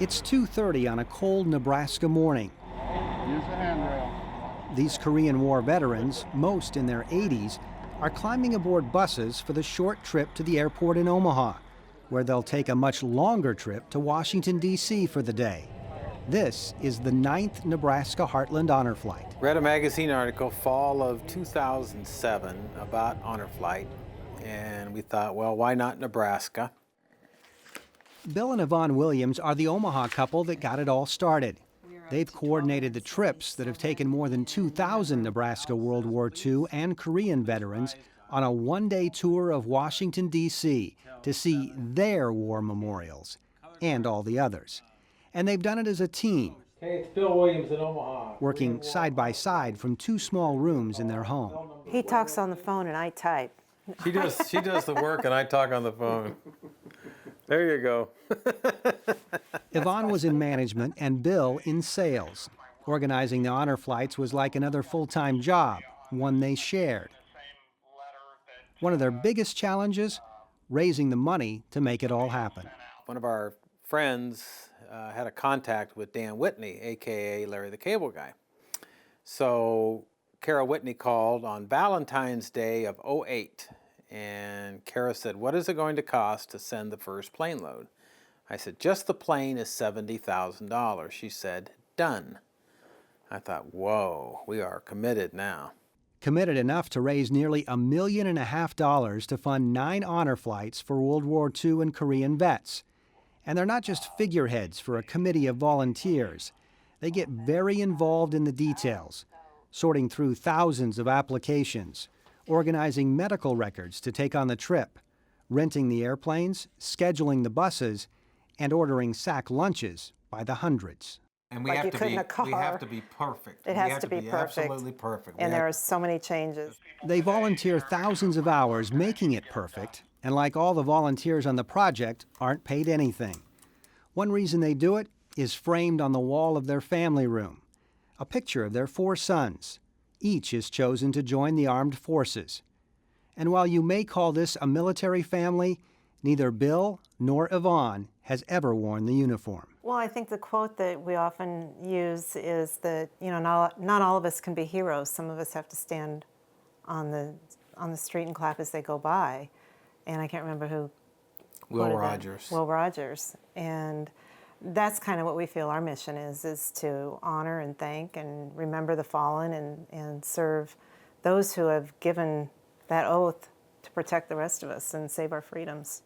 It's 2:30 on a cold Nebraska morning. Use the handrail. These Korean War veterans, most in their 80s, are climbing aboard buses for the short trip to the airport in Omaha, where they'll take a much longer trip to Washington, D.C. for the day. This is the 9th Nebraska Heartland Honor Flight. Read a magazine article, fall of 2007, about honor flight, and we thought, well, why not Nebraska? Bill and Yvonne Williams are the Omaha couple that got it all started. They've coordinated the trips that have taken more than 2,000 Nebraska World War II and Korean veterans on a one-day tour of Washington, D.C. to see their war memorials and all the others. And they've done it as a team, Hey, it's Bill Williams in Omaha. working side by side from two small rooms in their home. He talks on the phone and I type. She does the work and I talk on the phone. There you go. Yvonne was in management and Bill in sales. Organizing the honor flights was like another full-time job, one they shared. One of their biggest challenges, raising the money to make it all happen. One of our friends had a contact with Dan Whitney, AKA Larry the Cable Guy. So Kara Whitney called on Valentine's Day of '08, and Kara said, "What is it going to cost to send the first plane load?" I said, "Just the plane is $70,000. She said, "Done." I thought, whoa, we are committed now. Committed enough to raise nearly $1.5 million to fund 9 honor flights for World War II and Korean vets. And they're not just figureheads for a committee of volunteers. They get very involved in the details, sorting through thousands of applications, organizing medical records to take on the trip, renting the airplanes, scheduling the buses, and ordering sack lunches by the hundreds. And Like you could in a we have car. to be perfect. It We has have to be perfect. Absolutely perfect. And there are so many changes. They volunteer thousands of hours making it perfect, and like all the volunteers on the project, aren't paid anything. One reason they do it is framed on the wall of their family room, a picture of their 4 sons. Each is chosen to join the armed forces. And while you may call this a military family, neither Bill nor Yvonne has ever worn the uniform. Well, I think the quote that we often use is that, not all of us can be heroes. Some of us have to stand on the street and clap as they go by. And I can't remember who Will quoted that. Rogers. Will Rogers. And that's kind of what we feel our mission is to honor and thank and remember the fallen and serve those who have given that oath to protect the rest of us and save our freedoms.